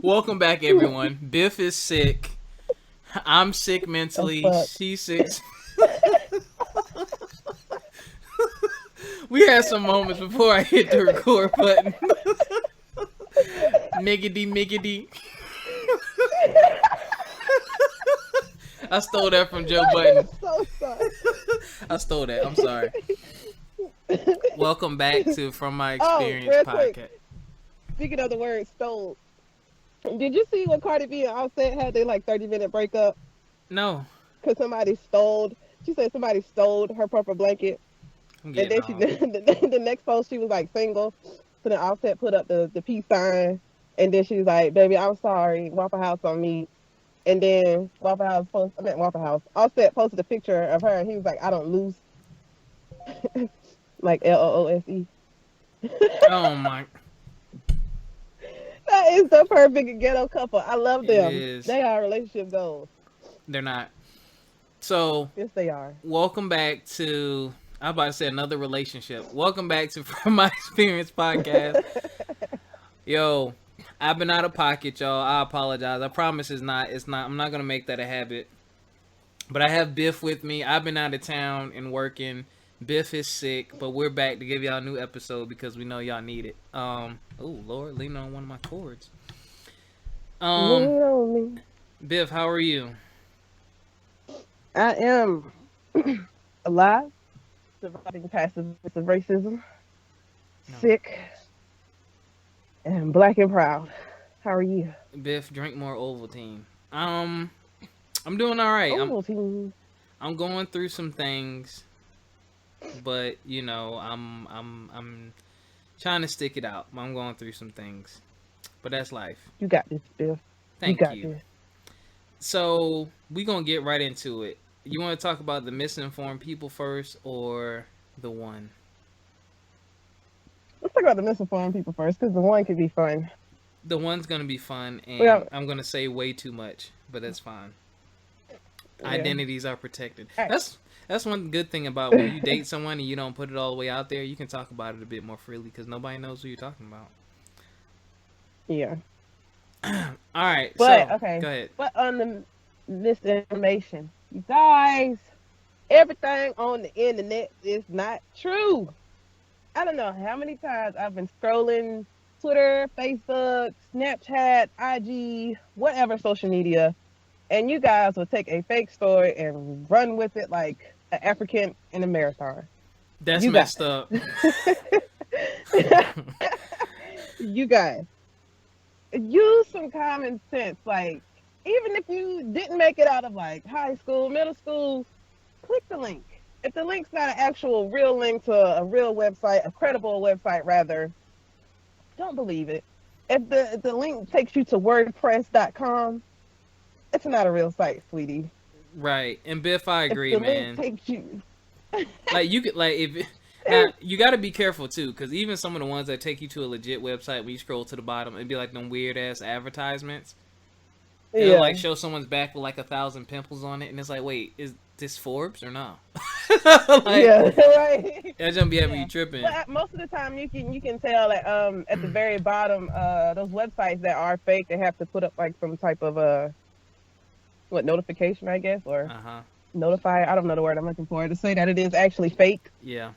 Welcome back, everyone. Biff is sick. I'm sick Oh mentally. fuck. She's sick. We had some moments before I hit the record button. Miggity, miggity. I stole that from Joe Button. So sorry. I stole that. I'm sorry. Welcome back to From My Oh, Experience real quick. podcast. Speaking of the word stole, did you see when Cardi B and Offset had their like 30-minute breakup No, because somebody stole? She said somebody stole her purple blanket, I'm and getting then she off. the next post she was like single. So then Offset put up the peace sign, and then she was like, "Baby, I'm sorry, Waffle House on me." And then Waffle House. Offset posted a picture of her, and he was like, "I don't lose," like LOOSE. Oh my, That is the perfect ghetto couple. I love it them. is. They are relationship goals. They're not. So, Yes, they are. welcome back to. I was about to say another relationship. Welcome back to From My Experience podcast. Yo, I've been out of pocket, y'all. I apologize. I promise it's not. It's not. I'm not gonna make that a habit. But I have Biff with me. I've been out of town and working. Biff is sick, but we're back to give y'all a new episode because we know y'all need it. Oh Lord, leaning on one of my cords. Um, Lean on me. Biff, how are you? I am alive, surviving passive racism, No, sick, and black and proud. How are you? Biff, drink more Ovaltine. I'm doing all right. I'm Ovaltine. I'm going through some things, but you know, I'm trying to stick it out. I'm going through some things, but that's life. You got this, Bill. You Thank got you. this. So we gonna get right into it. You want to talk about the misinformed people first, or the one? Let's talk about the misinformed people first, because the one could be fun. The one's gonna be fun, We and got, I'm gonna say way too much, but that's fine. yeah. Identities are protected. All right. That's one good thing about when you date someone and you don't put it all the way out there. You can talk about it a bit more freely because nobody knows who you're talking about. Yeah. All right, But so okay. go ahead. But on the misinformation, you guys, everything on the internet is not true. I don't know how many times I've been scrolling Twitter, Facebook, Snapchat, IG, whatever social media, and you guys will take a fake story and run with it like an African in a marathon. That's You guys. messed up. You guys. Use some common sense. Like, even if you didn't make it out of like high school, middle school, click the link. If the link's not an actual real link to a real website, a credible website rather, don't believe it. If the link takes you to wordpress.com, it's not a real site, sweetie. Right, and Biff, I If agree, the link man. takes you Like you could like if now you got to be careful too, because even some of the ones that take you to a legit website, when you scroll to the bottom, it'd be like them weird ass advertisements. It'll yeah. like show someone's back with like 1,000 pimples on it, and it's like, wait, is this Forbes or no? Like Yeah, right. that just be having you Yeah. tripping. But most of the time you can tell that at the very bottom those websites that are fake, they have to put up like some type of what, notification, I guess, or Uh huh. notify, I don't know the word I'm looking for, to say that it is actually fake. Yeah.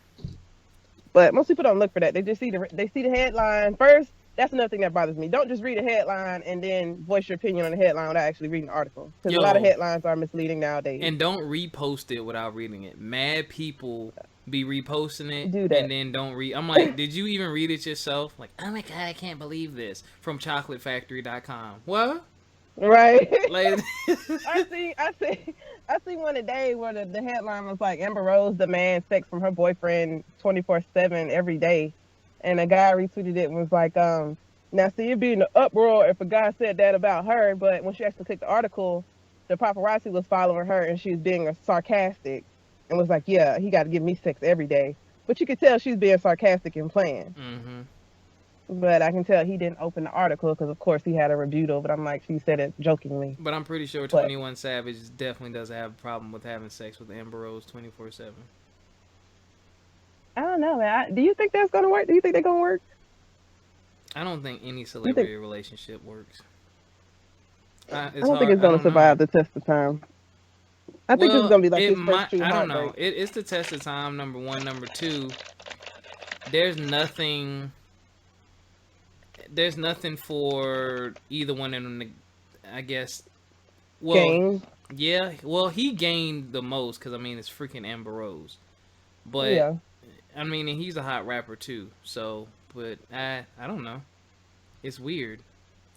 But most people don't look for that. They just see the headline first. That's another thing that bothers me. Don't just read a headline and then voice your opinion on the headline without actually reading the article, because a lot of Yo, headlines are misleading nowadays. and don't repost it without reading it. Mad people be reposting it Do and that. then don't read. I'm like, did you even read it yourself? Like, oh my god, I can't believe this from chocolatefactory.com. What? Right. Like, I see one today where the headline was like, Amber Rose demands sex from her boyfriend 24/7 every day, and a guy retweeted it and was like, now see, it'd be in the uproar if a guy said that about her, but when she actually clicked the article, the paparazzi was following her and she was being sarcastic and was like, yeah, he got to give me sex every day, but you could tell she's being sarcastic and playing. mm-hmm. But I can tell he didn't open the article because, of course, he had a rebuttal. But I'm like, she said it jokingly. But I'm pretty sure But 21 Savage definitely doesn't have a problem with having sex with Amber Rose 24/7. I don't know, man. Do you think that's gonna work? Do you think they're gonna work? I don't think any You think? celebrity relationship works. I It's don't think hard. it's I gonna don't know. survive the test of time. I think this is Well, gonna be like it his first might. true I don't know. heartbreak. It's the test of time. Number one. Number two. There's nothing. There's nothing for either one of them to, I guess. Well, Game. yeah. Well, he gained the most because I mean it's freaking Amber Rose, but Yeah. I mean and he's a hot rapper too. So, but I don't know. It's weird.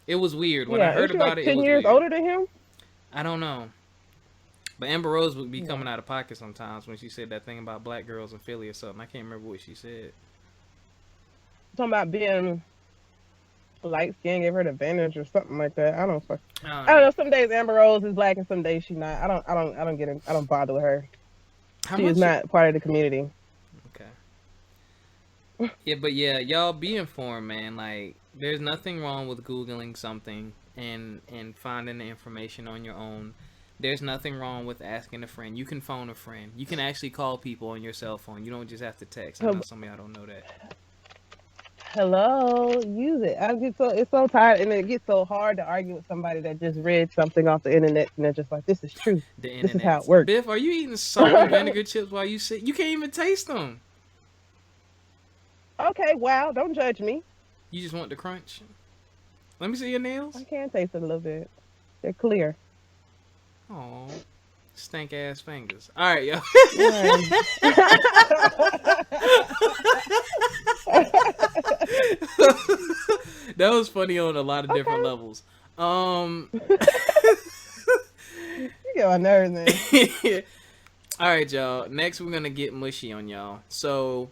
It was weird when I Yeah. heard Is she about like it. It 10 was years weird. older than him? I don't know. But Amber Rose would be Yeah. coming out of pocket sometimes when she said that thing about black girls in Philly or something. I can't remember what she said. Talking about being light skin gave her the advantage or something like that. I don't fuck. I don't I don't know. know. Some days Amber Rose is black and some days she not. I don't get it. I don't bother with her. How She is much? not part of the community. Okay. Yeah, but yeah, y'all be informed, man. Like, there's nothing wrong with googling something and finding the information on your own. There's nothing wrong with asking a friend. You can phone a friend. You can actually call people on your cell phone. You don't just have to text. I know some of y'all don't know that. Hello, use it. I get so it's so tired, and it gets so hard to argue with somebody that just read something off the internet, and they're just like, "This is true. The This is how internet. it works." Biff, are you eating salt and vinegar chips while you sit? You can't even taste them. Okay, wow. Don't judge me. You just want the crunch. Let me see your nails. I can taste it a little bit. They're clear. Oh, stank ass fingers. All right, yo. Right. That was funny on a lot of different Okay. levels. Um. You get my nerves, man. All right, y'all. Next, we're gonna get mushy on y'all. So,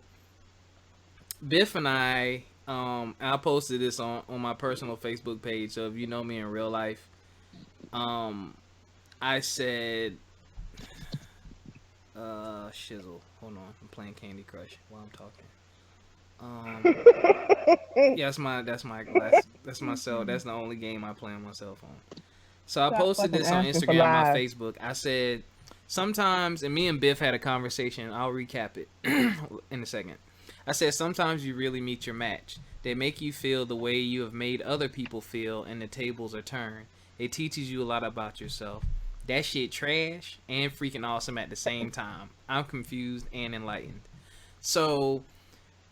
Biff and I posted this on my personal Facebook page. So if you know me in real life, um, I said, shizzle. Hold on, I'm playing Candy Crush while I'm talking. Yeah, that's my cell. That's the only game I play on my cell phone. So I Stop posted fucking this on asking for Instagram, my lies. Facebook. I said sometimes, and me and Biff had a conversation. I'll recap it in a second. I said sometimes you really meet your match. They make you feel the way you have made other people feel, and the tables are turned. It teaches you a lot about yourself. That shit trash and freaking awesome at the same time. I'm confused and enlightened. So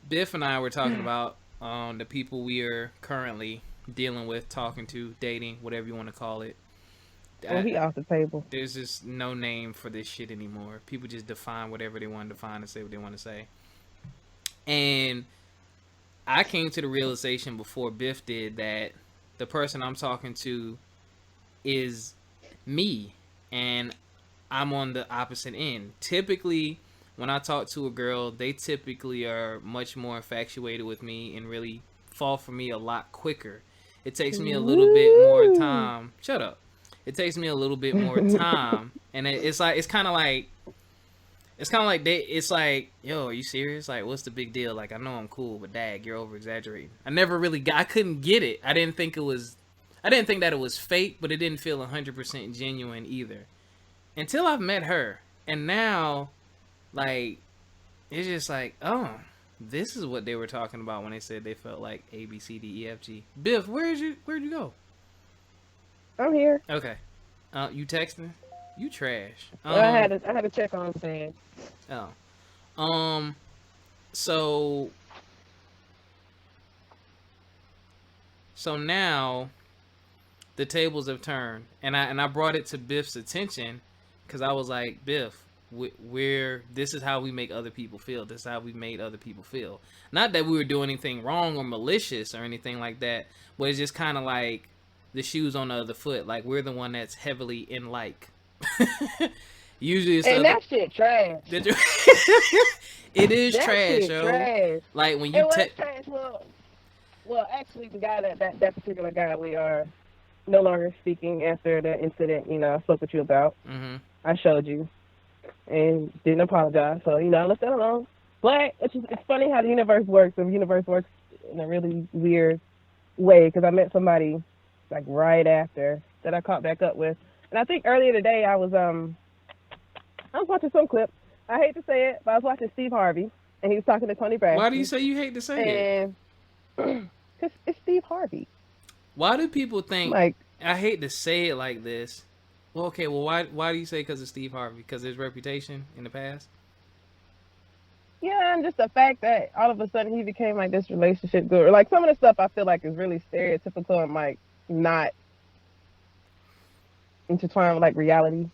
Biff and I were talking about the people we are currently dealing with, talking to, dating, whatever you want to call it. Well, he off the table. There's just no name for this shit anymore. People just define whatever they want to define and say what they want to say. And I came to the realization before Biff did that the person I'm talking to is me, and I'm on the opposite end. Typically, when I talk to a girl, they typically are much more infatuated with me and really fall for me a lot quicker. It takes me a little bit more Woo. time. Shut up. It takes me a little bit more time, and it's like it's like, yo, are you serious? Like, what's the big deal? Like, I know I'm cool, but dag, you're over exaggerating. I couldn't get it. I didn't think that it was fake, but it didn't feel 100% genuine either. Until I've met her. And now, like, it's just like, oh, this is what they were talking about when they said they felt like A, B, C, D, E, F, G. Biff, where'd you go? I'm here. Okay. You texting? You trash. I had to check on things. Oh. Um. So. So now, the tables have turned, and I brought it to Biff's attention, because I was like, Biff, this is how we make other people feel. This is how we made other people feel. Not that we were doing anything wrong or malicious or anything like that, but it's just kind of like the shoes on the other foot. Like, we're the one that's heavily in like. Usually it's And that shit trash. It is That trash, shit yo. trash. Like when It you was trash. Well, actually, the guy that particular guy, we are no longer speaking after the incident. You know, I spoke with you about. Mm-hmm. I showed you and didn't apologize. So I left that alone. But it's funny how the universe works. The universe works in a really weird way, because I met somebody like right after that I caught back up with, and I think earlier today I was watching some clip. I hate to say it, but I was watching Steve Harvey, and he was talking to Tony Why do you Braxton, say you hate to say that? and because it's Steve Harvey. Why do people think? Like, I hate to say it like this. Well, okay. Well, why do you say because of Steve Harvey? Because of his reputation in the past. yeah, and just the fact that all of a sudden he became like this relationship guru. Like some of the stuff I feel like is really stereotypical and like not intertwined with like reality.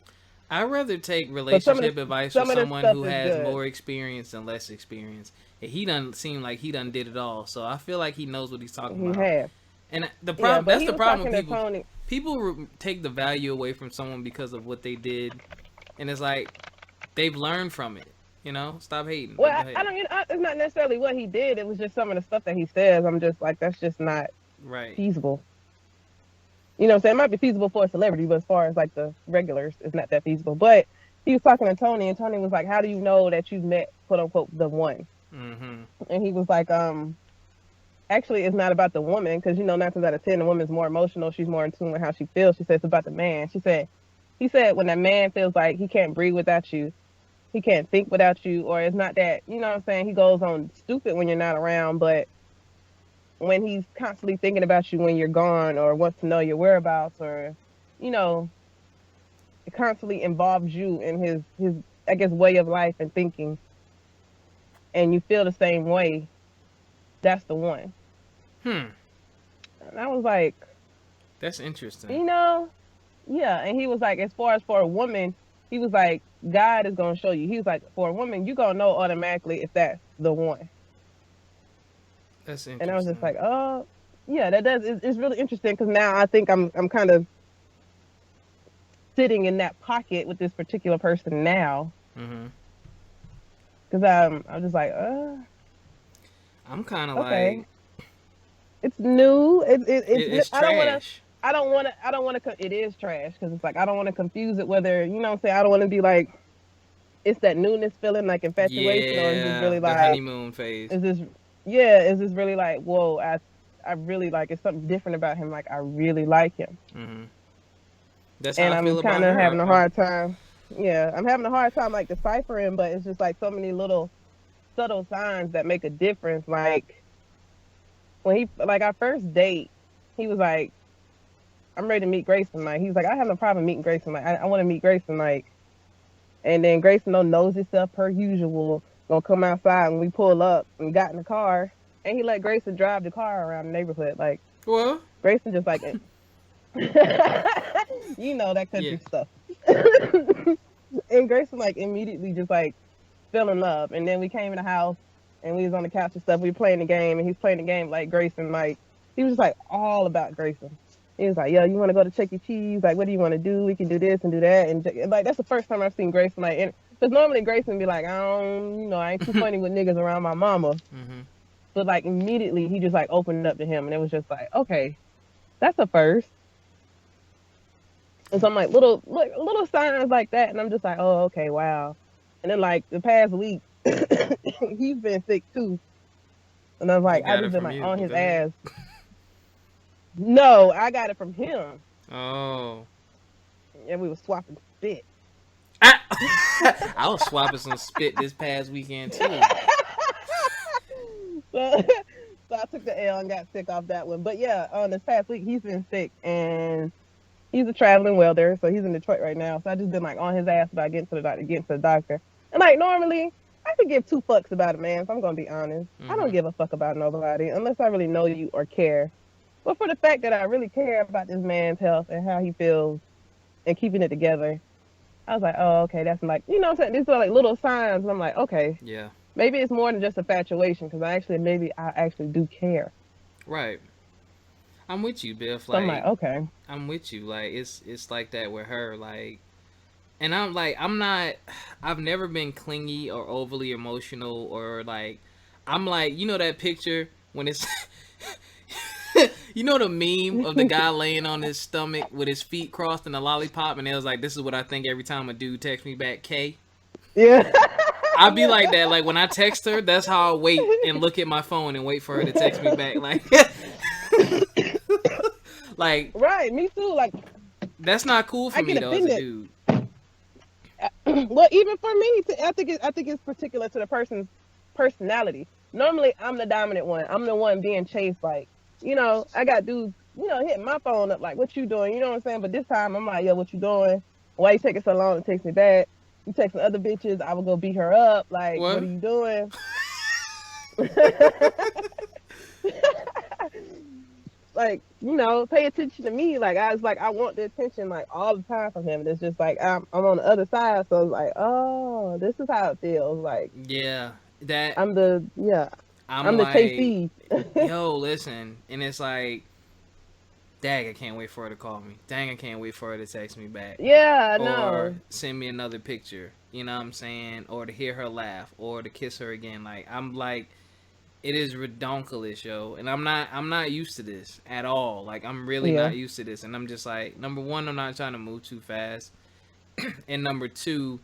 I'd rather take But relationship advice from some of the someone stuff who is has good. more experience than less experience. And he doesn't seem like he done did it all, so I feel like he knows what he's talking He about. has. And the Yeah, problem but that's he the was problem talking with to people. Tony. People take the value away from someone because of what they did, and it's like they've learned from it. You know, stop hating. Well, But go I ahead. don't. It's not necessarily what he did. It was just some of the stuff that he says. I'm just like, that's just not Right. feasible. You know what I'm saying? It might be feasible for a celebrity, but as far as like the regulars, it's not that feasible. But he was talking to Tony, and Tony was like, "How do you know that you've met quote unquote the one?" Mm-hmm. And he was like, actually, it's not about the woman because 9 times out of 10, the woman's more emotional. She's more in tune with how she feels. She said it's about the man. He said when that man feels like he can't breathe without you, he can't think without you, or it's not that, what I'm saying, he goes on stupid when you're not around, but when he's constantly thinking about you when you're gone or wants to know your whereabouts or, you know, it constantly involves you in his I guess way of life and thinking and you feel the same way, that's the one. Hmm. And I was like, That's interesting. you know, yeah. And he was like, as far as for a woman, he was like, God is gonna show you. He was like, for a woman, you gonna know automatically if that's the one. That's And I was just interesting. like, oh, yeah, that does. It's really interesting because now I think I'm kind of sitting in that pocket with this particular person now Mm-hmm. because I'm just like, I'm kind of like okay, it's new. it's I don't want to. trash. I don't want to. It is trash because it's like I don't want to confuse it. Whether what I'm saying, I don't want to be like it's that newness feeling like infatuation, or is this Yeah, really the like honeymoon phase. is this yeah is this really like whoa I really like it's something different about him. Like I really like him, Mm-hmm. That's how and I I'm feel kind about of her. having a hard time. Yeah, I'm having a hard time like deciphering, but it's just like so many little subtle signs that make a difference. Like when he like our first date, he was like, "I'm ready to meet Grace tonight." He was like, "I have no problem meeting Grace tonight. I want to meet Grace tonight." And then Grayson no knows himself per usual, gonna come outside when we pull up and got in the car, and he let Grayson drive the car around the neighborhood. Like Well, Grayson just like that yeah. country stuff. And Grayson like immediately just like fell in love. And then we came in the house and we was on the couch and stuff. We were playing the game and he's playing the game like Grayson. Like he was just like all about Grayson. He was like, "Yo, you want to go to Chuck E. Cheese? Like, what do you want to do? We can do this and do that." And like that's the first time I've seen Grayson like, because normally Grayson be like, "I don't, I ain't too funny with niggas around my mama." Mm-hmm. But like immediately he just like opened up to him and it was just like, okay, that's a first. And so I'm like little signs like that, and I'm just like, oh, okay, wow. And then like the past week, he's been sick too, and I'm He like, I got just it been from like you. on Well, his go ahead. ass. No, I got it from him, Oh. and we were swapping spit. I was swapping some spit this past weekend too. so, so I took the L and got sick off that one. But yeah, on this past week, he's been sick, and he's a traveling welder, so he's in Detroit right now. So I just been like on his ass about getting to the doctor. And like normally, I could give two fucks about a man. If I'm gonna be honest, I don't Mm-hmm. give a fuck about nobody unless I really know you or care. But for the fact that I really care about this man's health and how he feels and keeping it together, I was like, oh, okay, that's like, what I'm saying? These are like little signs. And I'm like, okay, Yeah. maybe it's more than just infatuation because maybe I actually do care. Right. I'm with you, Biff. So I'm like, Like okay. I'm with you. Like it's like that with her. Like, and I'm like I'm not. I've never been clingy or overly emotional or like. I'm like that picture when it's. The meme of the guy laying on his stomach with his feet crossed and a lollipop, and it was like, "This is what I think every time a dude texts me back." K. Yeah. I'd be Yeah. like that. Like when I text her, that's how I wait and look at my phone and wait for her to text me back. Like, like Right, me too. Like that's not cool for I me get though as a offended. dude. Well, even for me, I think it's particular to the person's personality. Normally, I'm the dominant one. I'm the one being chased. Like, I got dudes, hitting my phone up like, "What you doing?" You know what I'm saying? But this time, I'm like, "Yo, what you doing? Why you taking so long to text me back? You texting other bitches? I would go beat her up. Like, what are What? you doing?" Like, pay attention to me. Like, I was like, I want the attention like all the time from him. And it's just like I'm on the other side, so it's like, oh, this is how it feels. Like, Yeah, that I'm the yeah, I'm I'm the like, chasee. yo, listen, and it's like, dang, I can't wait for her to call me. Dang, I can't wait for her to text me back Yeah, I or know. send me another picture. You know what I'm saying? Or to hear her laugh or to kiss her again. Like I'm like, it is redonkulous, yo, and I'm not used to this at all. Like I'm really Yeah, not used to this, and I'm just like, number one, I'm not trying to move too fast, and number two,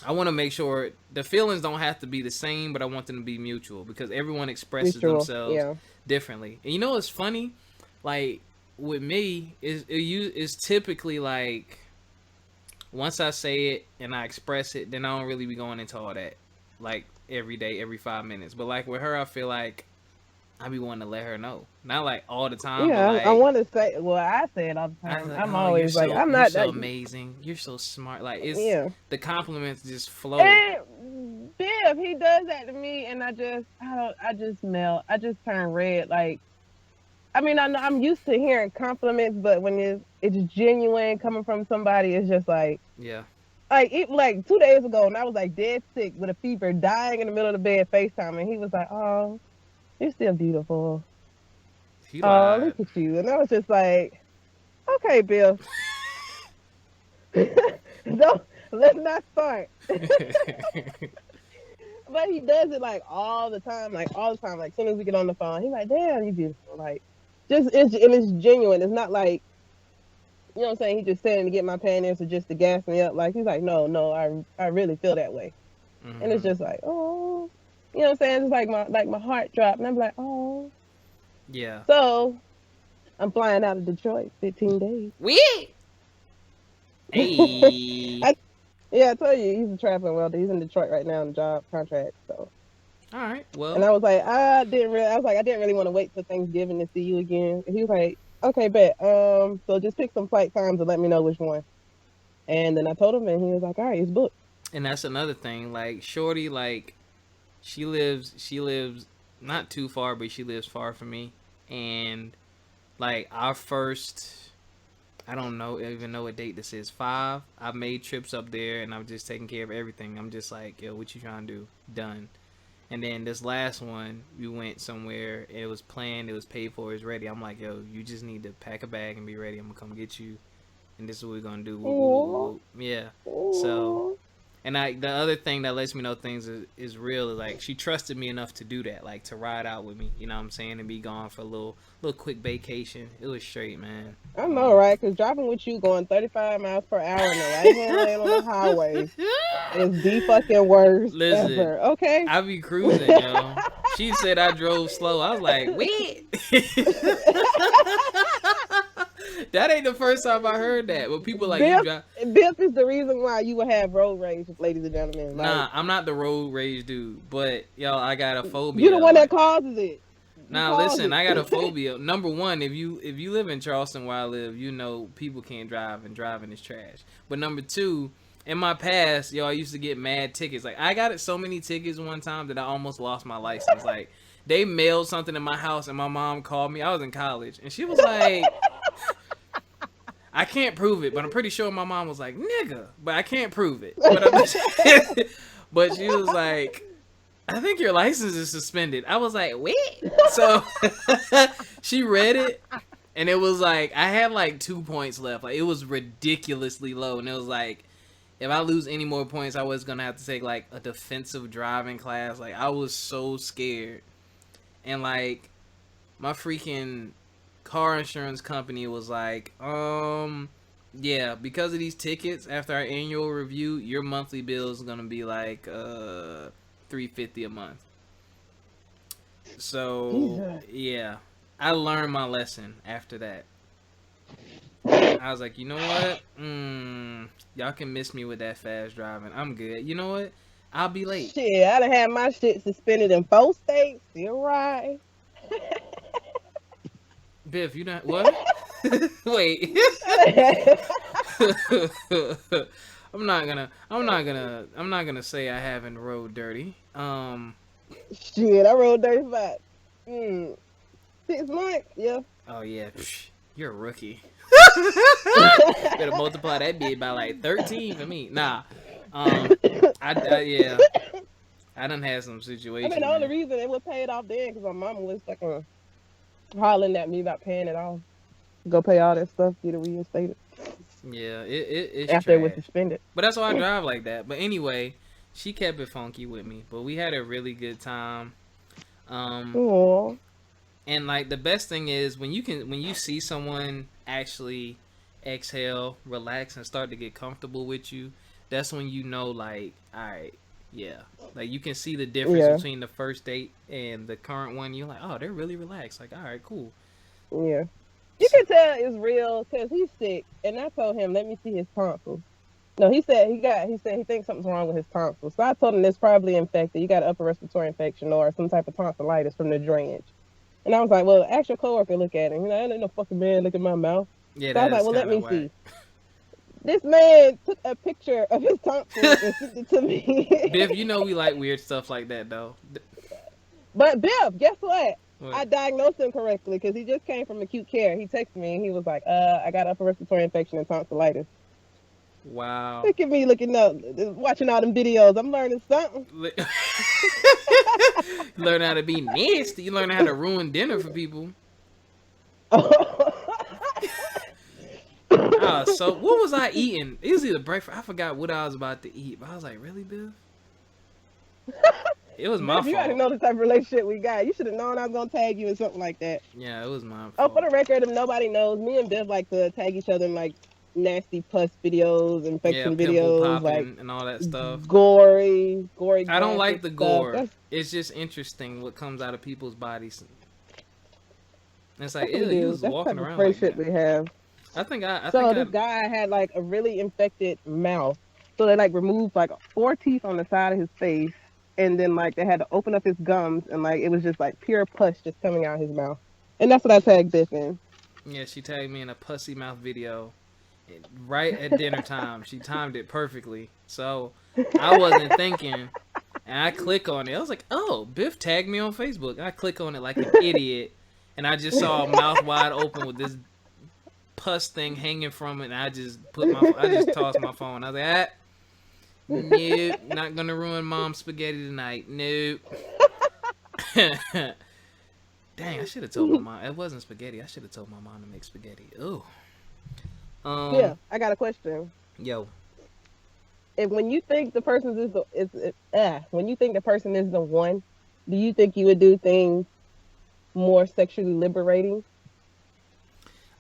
I want to make sure the feelings don't have to be the same, but I want them to be mutual because everyone expresses mutual. themselves Yeah, differently. And you know what's funny? Like with me, is typically like once I say it and I express it, then I don't really be going into all that like every day, every 5 minutes. But like with her, I feel like I be wanting to let her know, not like all the time, but yeah. I like want to say. Well, I say it all the I was time. like, I'm oh, you're always like, so I'm you're not so that. amazing, you're so smart. Like it's Yeah. the compliments just flow. And Biff, he does that to me, and I just melt. I just turn red. Like, I mean, I know I'm used to hearing compliments, but when it's genuine coming from somebody, it's just Yeah, like 2 days ago, and I was like dead sick with a fever, dying in the middle of the bed, FaceTime, and he was like, "Oh, you're still beautiful. he Oh, lied. look at you," and I was just like, "Okay, Bill, don't let's not start." But he does it like all the time, like all the time. Like as soon as we get on the phone, he's like, "Damn, you beautiful." Like, it's genuine. It's not like what I'm saying. He just saying to get my panties or just to gas me up. Like he's like, "No, no, I really feel that way," and it's Hmm. just like, oh, what I'm saying. It's like my heart dropped, and I'm like, oh. Yeah. So I'm flying out of Detroit, 15 days. We. Hey. I, yeah, I told you he's a traveling welder. He's in Detroit right now on a job contract. So, All right. and Well, I was like, I didn't want to wait till Thanksgiving to see you again. And he was like, okay, bet. So just pick some flight times and let me know which one. And then I told him, and he was like, all right, it's booked. and that's another thing. Like Shorty, like she lives not too far, but she lives far from me, and like our first. I don't know even know what date this is. 5. I've made trips up there and I'm just taking care of everything. I'm just like, yo, what you trying to do? Done. And then this last one, we went somewhere. It was planned. It was paid for. It was ready. I'm like, yo, you just need to pack a bag and be ready. I'm gonna come get you, and this is what we're gonna do. Whoop, whoop, whoop, Oh, whoop. Yeah. So, oh, and the other thing that lets me know things is real is like she trusted me enough to do that, like to ride out with me. You know what I'm saying, and be gone for a little quick vacation. It was straight, man. I know, right? Because driving with you going 35 miles per hour in the right hand lane on the highway is the fucking worst Listen, ever. Okay. I be cruising, yo. She said I drove slow. I was like, wait. That ain't the first time I heard that. But people like you Biff, drive. Biff is the reason why you would have road rage, ladies and gentlemen. Like, Nah, I'm not the road rage dude. But yo, I got a you the phobia. one that Like, causes it. You nah, cause listen, it. I got a phobia. Number one, if you live in Charleston where I live, you know people can't drive and driving is trash. But number two, in my past, yo, I used to get mad tickets. Like I got so many tickets one time that I almost lost my license. Like they mailed something in my house and my mom called me. I was in college and she was like, I can't prove it, but I'm pretty sure my mom was like, nigga, but I can't prove it. But she was like, I think your license is suspended. I was like, wait. So she read it and it was like I had like 2 points left. Like it was ridiculously low. And it was like if I lose any more points, I was gonna have to take like a defensive driving class. Like I was so scared. And like my freaking car insurance company was like, yeah, because of these tickets, after our annual review, your monthly bill is gonna be like $350 a month. So Jesus. yeah, I learned my lesson after that. I was like, you know what? Y'all can miss me with that fast driving. I'm good. You know what? I'll be late. Shit, I done had my shit suspended in 4 states. Still right. Biff, you not what? Wait. I'm not gonna say I haven't rode dirty. Shit, I rode 35. 6 months, yeah. Oh yeah, you're a rookie. Better multiply that bit by like 13 for me. Nah, yeah, I done had some I mean, situations, the only man. reason it was paid off then because my mama was fucking hollering at me about paying it off. Go pay all that stuff, get it reinstated Yeah, it's after it was trash. suspended. But that's why I drive like that. But anyway, she kept it funky with me. But we had a really good time. Um, Oh, and like the best thing is when you see someone actually exhale, relax, and start to get comfortable with you. That's when you know, like, all right, yeah, like you can see the difference yeah, between the first date and the current one. You're like, oh, they're really relaxed. Like, all right, cool. yeah. You So, can tell it's real because he's sick, and I told him, let me see his tonsils. No, he said he thinks something's wrong with his tonsils. So I told him it's probably infected. You got an upper respiratory infection or some type of tonsillitis from the drainage. And I was like, well, ask your coworker look at him. You know, I ain't no fucking man look at my mouth. yeah, So I was that like, is well, let kind of me whack. see. This man took a picture of his tonsils and sent it to me. Biff, you know we like weird stuff like that though. But Biff, guess what? I What? diagnosed him correctly because he just came from acute care. He texted me and he was like, I got upper respiratory infection and tonsillitis. Wow. Look at me looking up, watching all them videos. I'm learning something. You learn how to be nasty. You learn how to ruin dinner for people. So what was I eating? It was either breakfast. I forgot what I was about to eat, but I was like, really, Bill? It was my Biff, you already fault. know the type of relationship we got. You should have known I was gonna tag you in something like that. Yeah, it was my Oh, for fault. the record, if nobody knows, me and Biff like to tag each other in like nasty pus videos, Yeah, infection pimple videos, like popping and all that stuff. gory I don't like graphic the stuff. gore. It's just interesting what comes out of people's bodies. And it's like, That's what we ew, you do. was That's the walking type of around like friendship that. we have. I think So I. this guy had like a really infected mouth. So they like removed like 4 teeth on the side of his face, and then like they had to open up his gums, and like it was just like pure pus just coming out his mouth. And that's what I tagged Biff in. Yeah, she tagged me in a pussy mouth video right at dinner time. She timed it perfectly. So I wasn't thinking, and I click on it. I was like, oh, Biff tagged me on Facebook. I click on it like an idiot, and I just saw a mouth wide open with this pus thing hanging from it. And I just tossed my phone. I was like, nope, not gonna ruin mom's spaghetti tonight. Nope. Dang, I should have told my mom. It wasn't spaghetti. I should have told my mom to make spaghetti. Ooh. Yeah, I got a question. Yo, If when you think the person when you think the person is the one, do you think you would do things more sexually liberating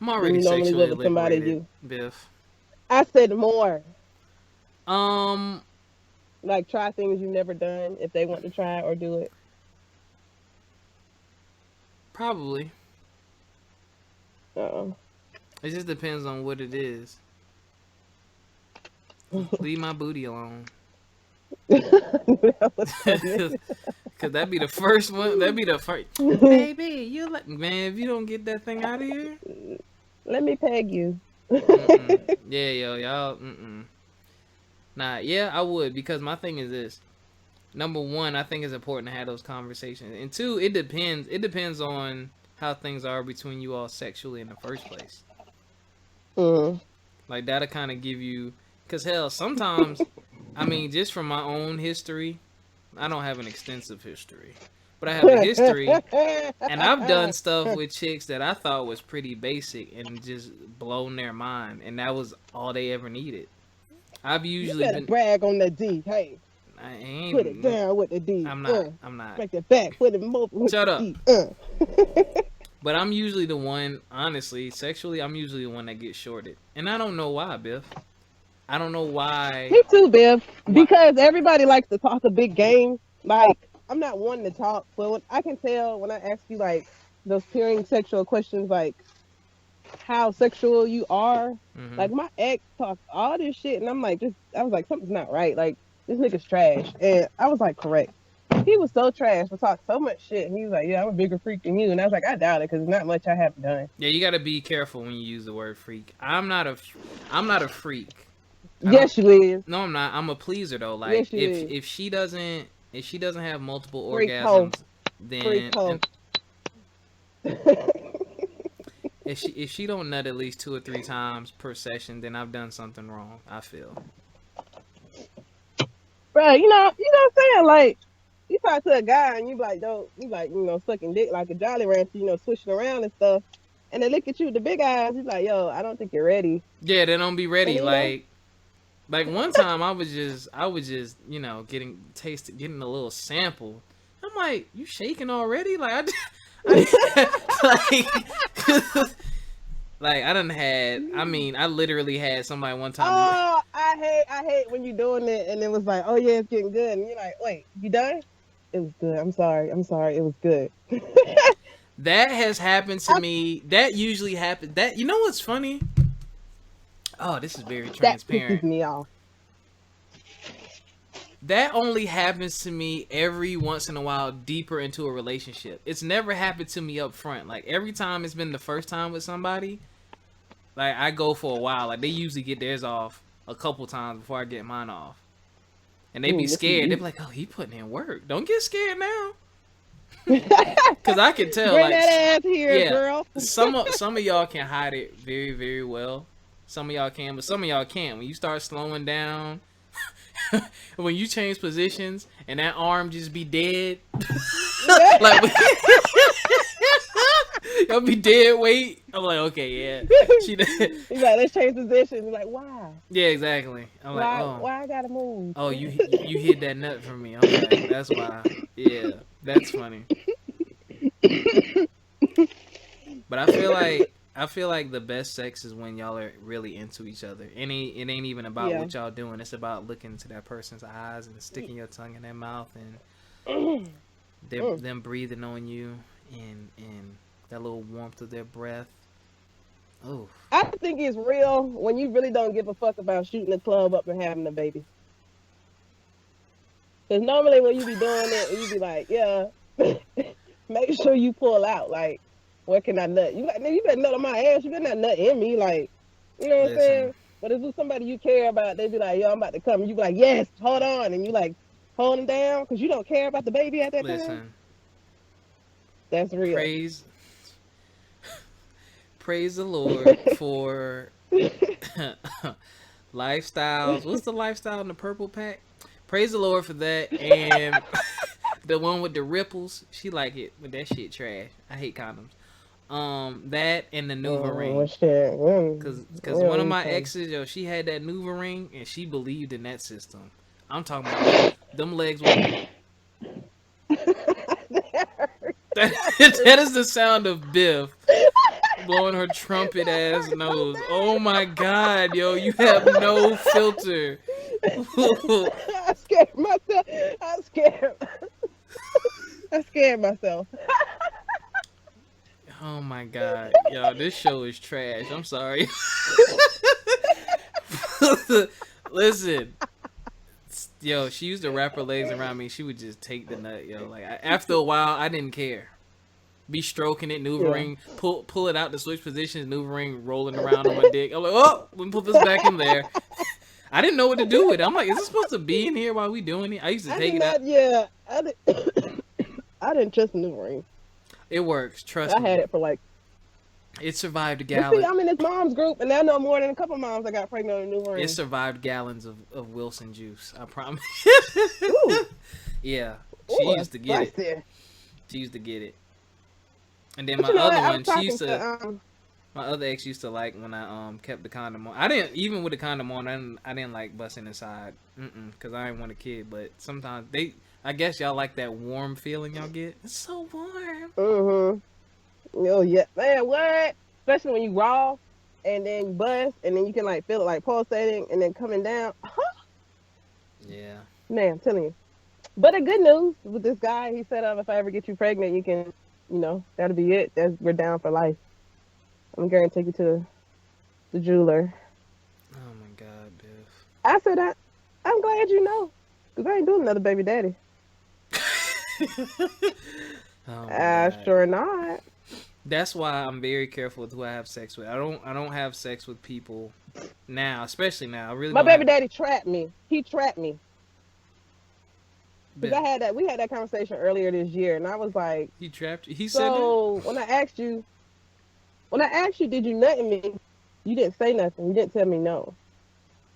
I'm than already you normally sexually would with somebody liberated, you? Biff. I said more. Um, Like try things you've never done if they want to try or do it. probably. Uh-uh. It just depends on what it is. Leave my booty alone. That was funny. Cause that'd be the first one. That'd be the first. Baby, you like man? If you don't get that thing out of here, Let me peg you. mm-mm. Yeah, yo, y'all. Mm-mm. Nah, yeah, I would because my thing is this. Number one, I think it's important to have those conversations, and two, it depends. It depends on how things are between you all sexually in the first place. Mm. Like that'll kind of give you, cause hell, sometimes, I mean, just from my own history, I don't have an extensive history, but I have a history, and I've done stuff with chicks that I thought was pretty basic and just blown their mind, and that was all they ever needed. I've You usually better been, brag on the D. Hey, I put it ain't, down with the D. I'm not, I'm not. Make it back. Put it more with Shut the up. D. But I'm usually the one, honestly, sexually, I'm usually the one that gets shorted, and I don't know why, Biff. I don't know why. Me too, Biff. Why? Because everybody likes to talk a big game. Like, I'm not one to talk, but I can tell when I ask you like those peering sexual questions, like how sexual you are. Hmm. Like my ex talked all this shit, and I'm like, I was like, something's not right. Like This nigga's trash. And I was like, correct. He was so trash to talk so much shit. And he was like, yeah, I'm a bigger freak than you. And I was like, I doubt it because not much I have done. Yeah, you gotta be careful when you use the word freak. I'm not a freak. I don't. Yes, you is. No, I'm not. I'm a pleaser though. Like Yes, you is. if she doesn't have multiple Freak hoe. orgasms, then Freak hoe. if she don't nut at least 2 or 3 times per session, then I've done something wrong. I feel. Bro, what I'm saying? Like, you talk to a guy and you be like, don't, you like, sucking dick like a Jolly Rancher, swishing around and stuff. And they look at you with the big eyes. He's like, yo, I don't think you're ready. Yeah, they don't be ready. And, Like one time I was just getting a little sample. I'm like, you shaking already? Like like I done had. I mean, I literally had somebody one time. Oh, I hate when you doing it and it was like, oh yeah, it's getting good, and you're like, wait, you done? It was good. I'm sorry. It was good. That has happened to me. That usually happens. That you know what's funny? Oh, this is very transparent. That pisses me off. That only happens to me every once in a while deeper into a relationship. It's never happened to me up front. Like every time it's been the first time with somebody, like I go for a while. Like they usually get theirs off a couple times before I get mine off. And they be scared. They be like, oh, he putting in work. Don't get scared now. Because I can tell. Bring like, that ass here, girl. some of y'all can hide it very, very well. Some of y'all can, but some of y'all can't. When you start slowing down, when you change positions and that arm just be dead, like y'all be dead weight. I'm like, okay, yeah. He's like, let's change positions. He's like, why? Yeah, exactly. I'm like, why I gotta move? Oh, you hid that nut from me. Okay, that's why. Yeah, that's funny. But I feel like the best sex is when y'all are really into each other. It ain't even about what y'all doing. It's about looking into that person's eyes and sticking your tongue in their mouth and them breathing on you and that little warmth of their breath. Oh, I think it's real when you really don't give a fuck about shooting the club up and having a baby. Because normally when you be doing it, you be like, yeah, make sure you pull out. Like, where can I nut? You like, nigga, you better nut on my ass. You better not nut in me. Like, you know what I'm saying? But if it's somebody you care about, they be like, yo, I'm about to come. And you be like, yes, hold on. And you like, hold them down because you don't care about the baby at that time. That's real. Praise the Lord for lifestyles. What's the lifestyle in the purple pack? Praise the Lord for that. And the one with the ripples, she like it, but that shit trash. I hate condoms. That and the Nuva ring. Cause one of my exes, yo, she had that Nuva ring and she believed in that system. I'm talking about them legs were... that is the sound of Biff blowing her trumpet ass nose. Oh my god, yo, you have no filter. I scared myself. I scared myself. Oh my god, yo, this show is trash. I'm sorry. Listen, yo, she used to wrap her legs around me. She would just take the nut, yo. Like after a while, I didn't care. Be stroking it, Nuva ring, pull it out to switch positions, Nuva ring rolling around on my dick. I'm like, oh, let me put this back in there. I didn't know what to do with it. I'm like, is this supposed to be in here while we doing it? I used to take it out. Yeah, I didn't trust the Nuva ring. It works, trust me. I had it for like... It survived gallons. See, I'm in this mom's group, and I know more than a couple moms that got pregnant on a Nuva ring. It survived gallons of Wilson juice, I promise. Yeah, she used to get it. There. She used to get it. And then my other one, she used to... My other ex used to like when I kept the condom on. I didn't, even with the condom on, I didn't like busting inside. Because I didn't want a kid. But sometimes I guess y'all like that warm feeling y'all get. It's so warm. Oh yeah, man, what? Especially when you raw and then you bust and then you can like feel it like pulsating and then coming down. Yeah. Man, I'm telling you. But the good news with this guy, he said, if I ever get you pregnant, you can, that'll be it. We're down for life. I'm going to take you to the jeweler. Oh my God, Biff. I said, I'm glad you know. Cause I ain't doing another baby daddy. Oh my god. Sure not. That's why I'm very careful with who I have sex with. I don't have sex with people now, especially now. I really My don't baby have. daddy trapped me. He trapped me. Cause Biff, we had that conversation earlier this year, and I was like, he trapped you. He said that. so when I asked you, did you nut in me? You didn't say nothing. You didn't tell me no.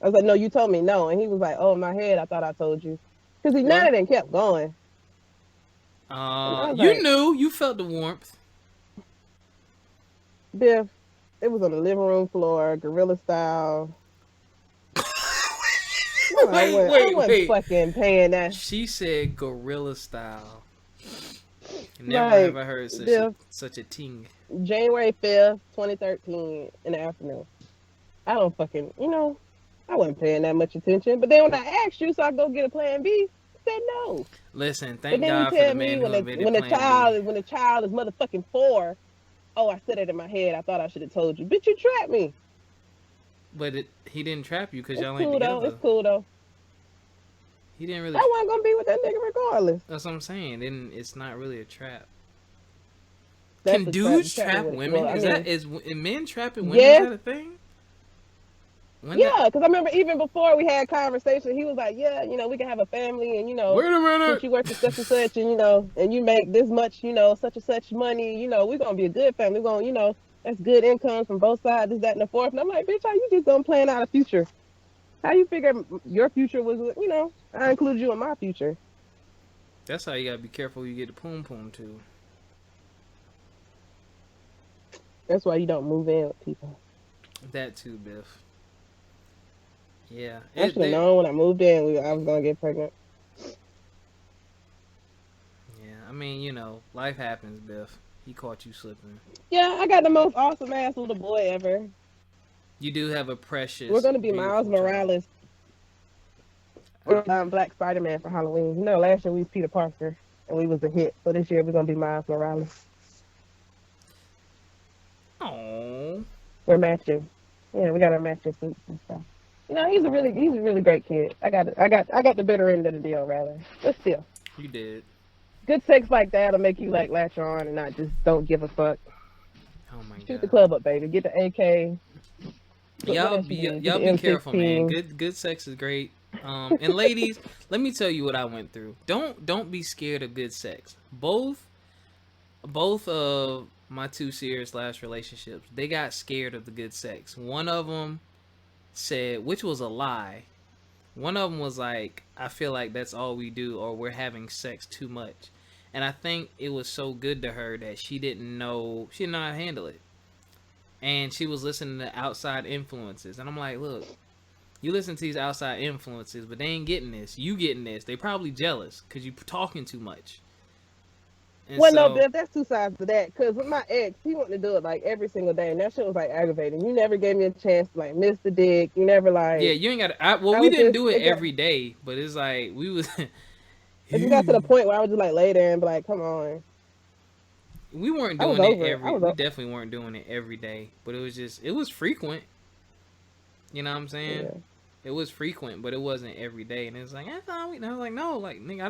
I was like, no, you told me no, and he was like, oh, in my head, I thought I told you, cause he What? nutted and kept going, and I was You like, knew. You felt the warmth. Biff, it was on the living room floor, gorilla style. No, I wasn't Wait. fucking paying that. She said gorilla style. Never have Like, I heard Biff, such a ting. January 5th, 2013, in the afternoon. I don't fucking, I wasn't paying that much attention. But then when I asked you so I go get a plan B, you said no. Listen, But thank then you God for the tell me man who invented Plan B. when the child is motherfucking 4, oh, I said it in my head. I thought I should have told you. Bitch, you trapped me. But he didn't trap you because It's y'all ain't cool though. together. It's cool though. He didn't really. I wasn't gonna be with that nigga regardless. That's what I'm saying. Then it's not really a trap. That's Can a dudes trap trap with it. women? Well, Is men trapping women? Is yes, that a thing? When yeah. Because I remember even before we had conversation, he was like, "Yeah, we can have a family, and Wait a since minute. you work at such and such, and and you make this much, such and such money, we're gonna be a good family. We're gonna, that's good income from both sides, this, that, and the fourth." And I'm like, "Bitch, how you just gonna plan out a future? How you figure your future was, I included you in my future." That's how you gotta be careful who you get the poom poom to. That's why you don't move in with people. That too, Biff. Yeah. I should have known when I moved in, I was gonna get pregnant. Yeah. I mean, life happens, Biff. He caught you slipping. Yeah, I got the most awesome ass little boy ever. You do have a We're precious, gonna be Miles beautiful child. Morales. We're Black Spider-Man for Halloween. Last year we was Peter Parker and we was a hit. So this year we're gonna be Miles Morales. Oh. We're matching. Yeah, we got our matching suits and stuff. He's a really great kid. I got the better end of the deal rather. But still. You did. Good sex like that'll make you like latch on and not just don't give a fuck. Oh my Shoot the god. club up, baby. Get the AK. Y'all be careful, man. M16. Good sex is great. And ladies, let me tell you what I went through. Don't be scared of good sex. Both of my two serious last relationships, they got scared of the good sex. One of them said, which was a lie. One of them was like, I feel like that's all we do, or we're having sex too much. And I think it was so good to her that she didn't know how to handle it. And she was listening to outside influences. And I'm like, look, you listen to these outside influences, but they ain't getting this. You getting this. They probably jealous because you talking too much. And Well, so, no, Biff, that's two sides to that. Because with my ex, he wanted to do it like every single day, and that shit was like aggravating. You never gave me a chance to like miss the dick. You never like. yeah, you ain't got to. Well, I we was didn't just do it every day, but it's like we was. It just got to the point where I was just like lay there and be like, "Come on." We weren't I was doing it over it. every. We definitely weren't doing it every day, but it was frequent. You know what I'm saying? Yeah. It was frequent, but it wasn't every day. And it's like, I was like, no, like nigga,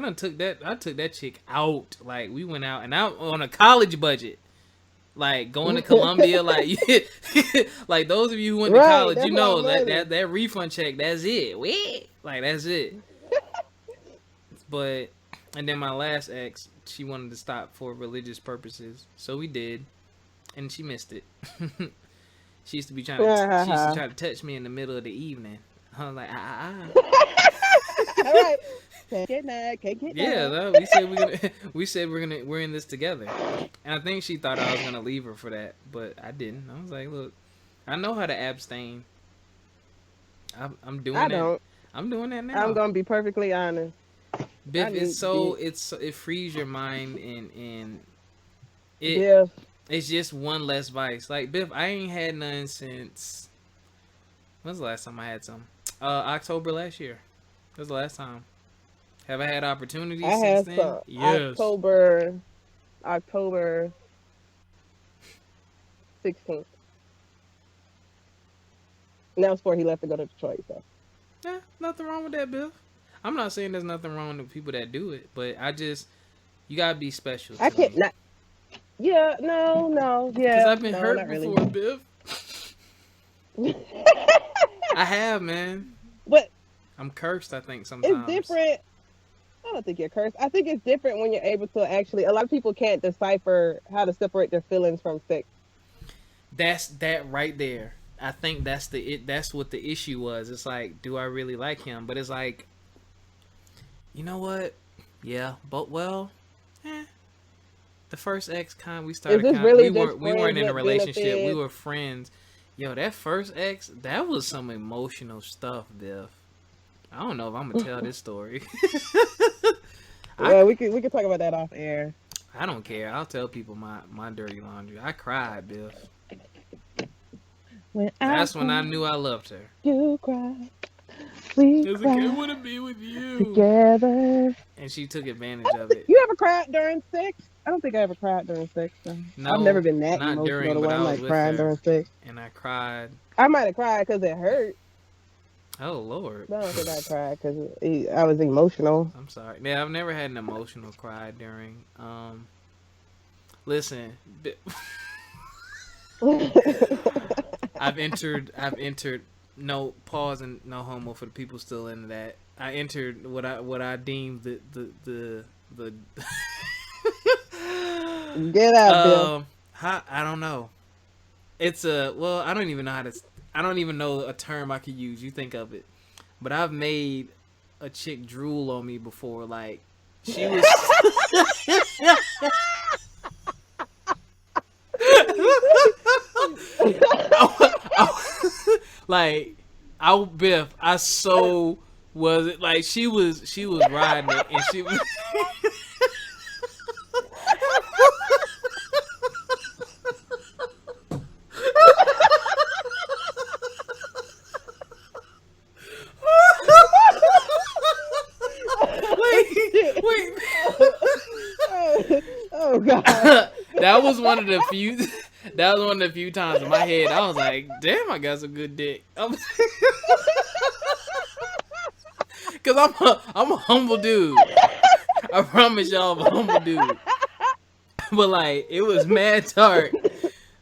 I took that chick out. Like we went out and out on a college budget. Like going to Columbia, like like those of you who went to college, you know that refund check, that's it. Like that's it. But and then my last ex, she wanted to stop for religious purposes, so we did, and she missed it. She used to try to touch me in the middle of the evening. I was like, All right. Can't get mad. Yeah, no, we said we're in this together, and I think she thought I was gonna leave her for that, but I didn't. I was like, look, I know how to abstain. I'm doing that. Don't. I'm doing that now. I'm gonna be perfectly honest. Biff, it frees your mind and it's just one less vice. Like Biff, I ain't had none since. When's the last time I had some? October last year. That was the last time. Have I had opportunities since then? Some. Yes. October 16th. And that was before he left to go to Detroit. So. Yeah, nothing wrong with that, Biff. I'm not saying there's nothing wrong with people that do it, but you gotta be special. I To can't me. not. Yeah, no, Because yeah, I've been no, hurt not really. before, Biff. I have, man. But I'm cursed, I think, it's sometimes. different. I don't think you're cursed. I think it's different when you're able to actually. A lot of people can't decipher how to separate their feelings from sex. That's that right there. I think that's what the issue was. It's like, do I really like him? But it's like, you know what? Yeah, but well, eh. The first ex we Is started this really just we friends weren't in a with relationship. We benefits? were friends. Yo, that first ex, that was some emotional stuff, Biff. I don't know if I'm gonna tell this story. I Well, we could talk about that off air. I don't care. I'll tell people my dirty laundry. I cried, Biff. When I That's when I cry, knew I loved her. you cry, we Cause I cry want to be with you. together. And she took advantage of it. You ever cried during sex? I don't think I ever cried during sex. So. I've never No, been that not emotional during, to but where I'm I was like with crying her, during sex. and I cried. I might have cried because it hurt, Oh Lord. but I don't think I cried because I was emotional. I'm sorry. Yeah, I've never had an emotional cry during. Listen, I've entered. No pause and no homo for the people still into that. I entered what I deemed the Get out, Bill. I don't know. It's a well. I don't even know how to. I don't even know a term I could use. You think of it, but I've made a chick drool on me before. Like she was. Like Biff, I so was it like she was riding it and she was wait. Oh God. That was one of the few. That was one of the few times in my head I was like, "Damn, I got some good dick." Cause I'm a humble dude. I promise y'all, I'm a humble dude. But like, it was mad tart.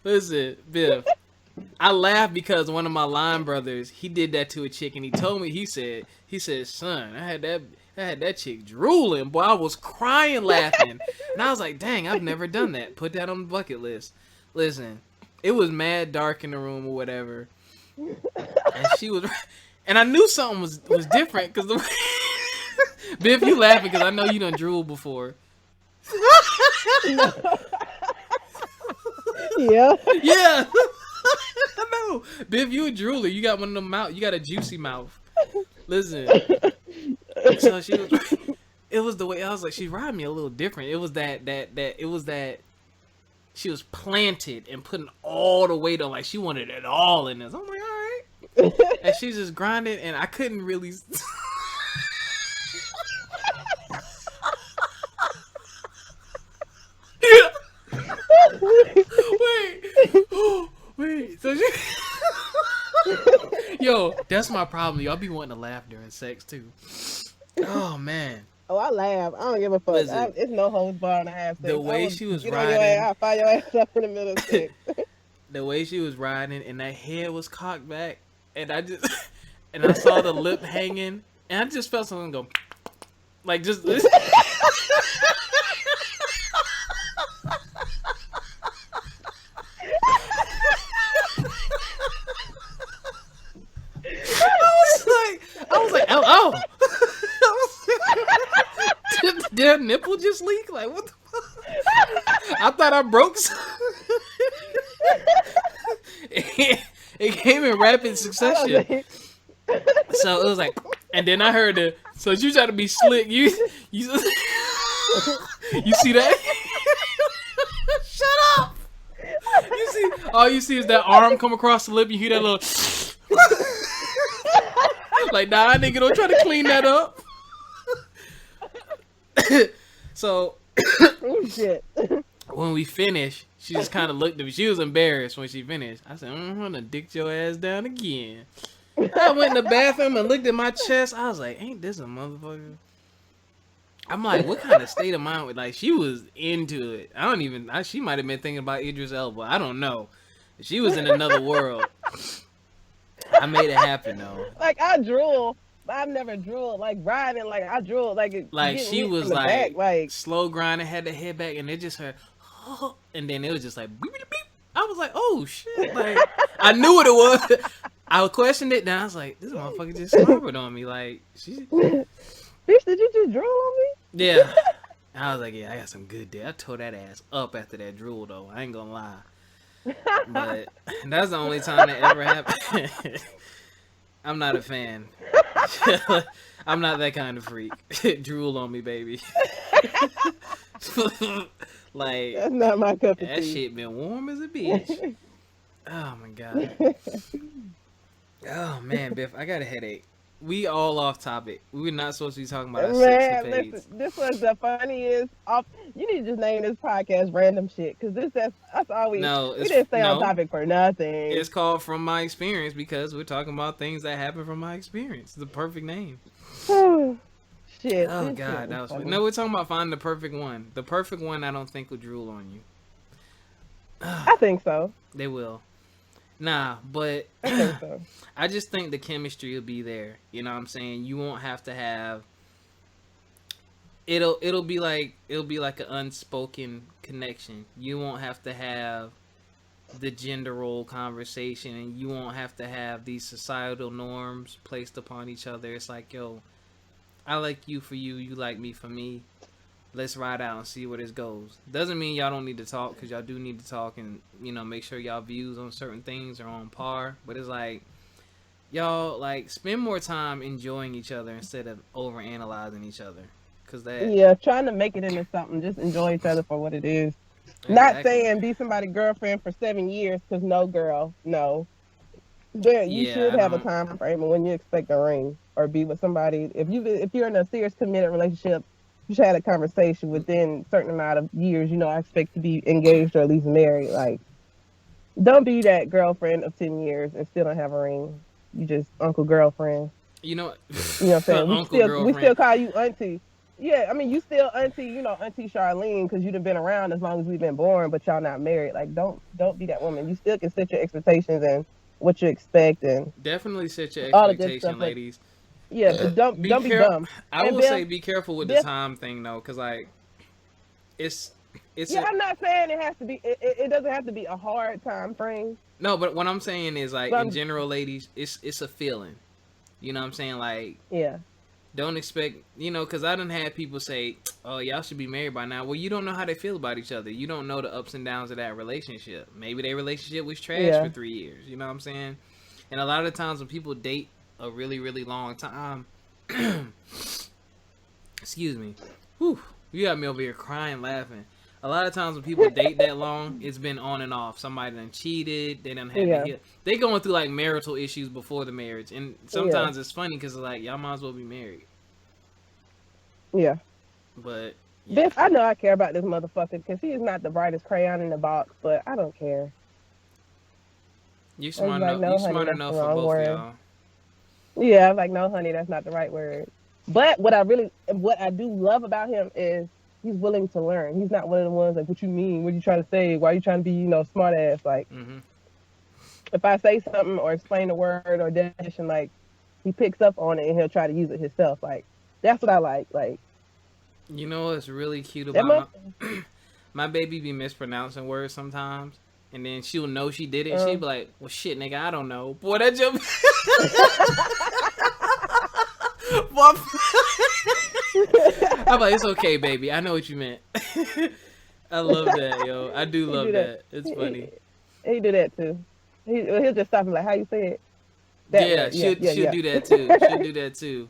Listen, Biff, I laughed because one of my line brothers, he did that to a chick, and he told me, he said, son, I had that chick drooling, boy. I was crying laughing, and I was like, dang, I've never done that. Put that on the bucket list. Listen, it was mad dark in the room or whatever, and she was, and I knew something was different because the Biff, you laughing because I know you done drooled before. Yeah. Yeah. I know. Biff, you a drooler. You got one of them mouth. You got a juicy mouth. Listen. So she was. It was the way I was like. She riding me a little different. It was that. It was that. She was planted and putting all the weight on. Like she wanted it all in this. I'm like, all right. And she's just grinding, and I couldn't really. Wait. So she. Yo, that's my problem. Y'all be wanting to laugh during sex too. Oh man. Oh, I laugh. I don't give a fuck. Listen, It's no holds barred and a half sex. the way she was get on your riding, ass, I'll fire your ass up in the middle of sex. the way she was riding, and that head was cocked back, and I just, and I saw the lip hanging, and I just felt something go, like just. I was like, oh. Did her nipple just leak? Like, what the fuck? I thought I broke something. It came in rapid succession. So it was like, and then I heard so you try to be slick. You see that? Shut up. You see, all you see is that arm come across the lip. You hear that little. Like, nah, nigga, don't try to clean that up. So, Oh shit. when we finished, she just kind of looked at me. She was embarrassed when she finished. I said, I'm gonna dick your ass down again. I went in the bathroom and looked at my chest. I was like, ain't this a motherfucker? I'm like, what kind of state of mind? Like, she was into it. I don't even. She might have been thinking about Idris Elba. I don't know. She was in another world. I made it happen though. Like I drool, but I've never drooled. Like riding, like I drooled. Like getting she hit was from the like, back, like slow grinding, had the head back, and it just heard, and then it was just like beep, beep, beep. I was like, oh shit! Like I knew what it was. I questioned it. Then I was like, this motherfucker just slobbered on me. Like she, bitch, did you just drool on me? yeah. I was like, yeah, I got some good dick. I tore that ass up after that drool though. I ain't gonna lie. But that's the only time that ever happened. I'm not a fan. I'm not that kind of freak. Drool on me, baby. Like That's not my cup of that tea. shit been warm as a bitch. Oh my god. Oh man, Biff, I got a headache. We all off topic. We were not supposed to be talking about our sex Man, escapades. listen, this was the funniest. You need to just name this podcast "Random Shit" because that's all we. No, We didn't stay on topic for nothing. It's called From My Experience because we're talking about things that happen from my experience. The perfect name. Shit. Oh this god, shit that was funny. no. We're talking about finding the perfect one. The perfect one, I don't think will drool on you. I think so. They will. Nah, but I think so. I just think the chemistry will be there. You know what I'm saying? You won't have to have. It'll be like an unspoken connection. You won't have to have the gender role conversation, and you won't have to have these societal norms placed upon each other. It's like, yo, I like you for you, you like me for me. Let's ride out and see where this goes. Doesn't mean y'all don't need to talk, because y'all do need to talk and, you know, make sure y'all views on certain things are on par. But it's like, y'all, like, spend more time enjoying each other instead of overanalyzing each other. Cause that... Yeah, trying to make it into something. Just enjoy each other for what it is. Exactly. Not saying be somebody's girlfriend for 7 years, because no, girl, no. There, you should have a time frame of when you expect a ring or be with somebody. If you're in a serious committed relationship, you should have a conversation within a certain amount of years. You know, I expect to be engaged or at least married. Like, don't be that girlfriend of 10 years and still don't have a ring. You just uncle girlfriend. You know what I'm saying? We still call you auntie. Yeah, I mean, you still auntie, Auntie Charlene, because you've been around as long as we've been born, but y'all not married. Like, don't be that woman. You still can set your expectations and what you expect, and definitely set your expectation, ladies. Yeah, but don't be dumb. I will say be careful with the time thing though, because like it's. Yeah, I'm not saying it has to be. It doesn't have to be a hard time frame. No, but what I'm saying is like in general, ladies, it's a feeling. You know what I'm saying? Like, yeah. Don't expect, because I done had people say, oh, y'all should be married by now. Well, you don't know how they feel about each other. You don't know the ups and downs of that relationship. Maybe their relationship was trash for 3 years. You know what I'm saying? And a lot of the times when people date a really, really long time, excuse me. Whew, you got me over here crying, laughing. A lot of times when people date that long, it's been on and off. Somebody done cheated. They done had they going through like marital issues before the marriage. And sometimes it's funny because it's like, y'all might as well be married. Yeah. But Biff, I know I care about this motherfucker because he is not the brightest crayon in the box, but I don't care. You smart enough. You smart enough for both of y'all. Yeah, I'm like, no, honey, that's not the right word. But what I do love about him is he's willing to learn. He's not one of the ones like, what you mean? What are you trying to say? Why are you trying to be, smart ass? Like, if I say something or explain a word or definition, like, he picks up on it and he'll try to use it himself. Like, that's what I like. Like, you know what's really cute about my baby be mispronouncing words sometimes, and then she'll know she did it. She'll be like, well, shit, nigga, I don't know. Boy, that jump. I'm like, it's okay, baby. I know what you meant. I love that, yo. I do love that. It's funny. He do that too. He'll just stop and like, how you say it? She'll do that too. She'll do that too.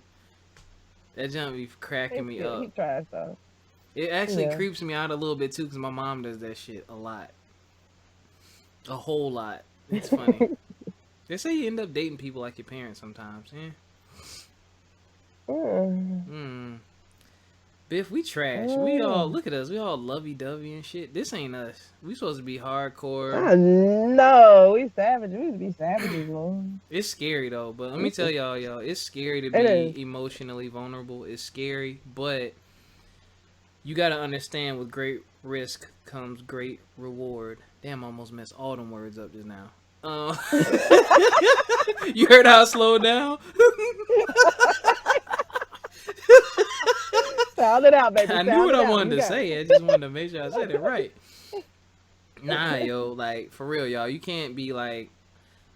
That jump be cracking me up. He tries though. It actually creeps me out a little bit too, because my mom does that shit a lot. A whole lot. It's funny. They say you end up dating people like your parents sometimes, yeah. Biff, we trash. We all look at us. We all lovey dovey and shit. This ain't us. We supposed to be hardcore. I know we savages. We used to be savages, man. It's scary though. But let me tell y'all, it's scary to It is. be emotionally vulnerable. It's scary, but you gotta understand with great risk comes great reward. Damn, I almost messed all them words up just now. You heard how I slowed down? Sound it out, baby. I knew what I wanted to say. I just wanted to make sure I said it right. Nah, yo, like for real, y'all. You can't be like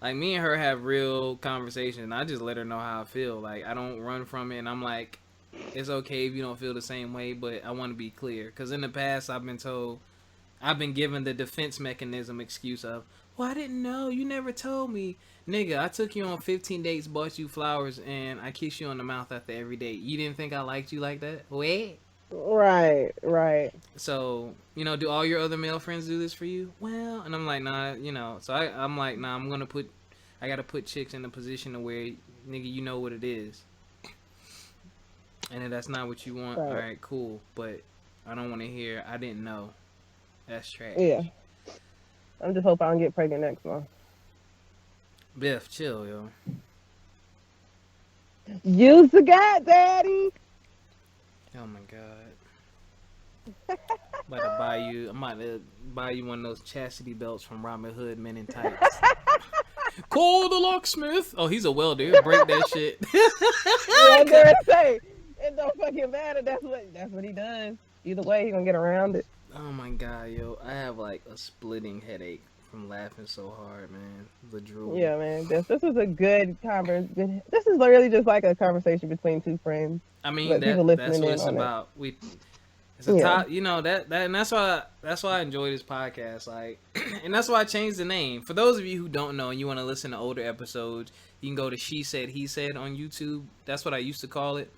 me and her have real conversations. And I just let her know how I feel. Like I don't run from it, and I'm like, it's okay if you don't feel the same way, but I want to be clear because in the past I've been given the defense mechanism excuse of, well, I didn't know. You never told me. Nigga, I took you on 15 dates, bought you flowers, and I kissed you on the mouth after every date. You didn't think I liked you like that? Wait. Right. So, do all your other male friends do this for you? Well, and I'm like, nah, So I'm like, nah, I got to put chicks in a position to where, nigga, you know what it is. And if that's not what you want, all right, cool. But I don't want to hear, I didn't know. That's trash. Yeah. I'm just hoping I don't get pregnant next month. Biff, chill, yo. Use the God, Daddy. Oh my god. I'm about to buy you one of those chastity belts from Robin Hood Men in Tights. Call the locksmith. Oh, he's a welder. He'll break that shit. I was gonna say, it don't fucking matter. That's what he does. Either way, he gonna get around it. Oh my god, yo. I have like a splitting headache from laughing so hard, man. The drool. Yeah, man. This is a good conversation. This is really just like a conversation between two friends. I mean, that's what it's about. It's a top, and that's why I enjoy this podcast. Like, and that's why I changed the name. For those of you who don't know and you want to listen to older episodes, you can go to She Said He Said on YouTube. That's what I used to call it.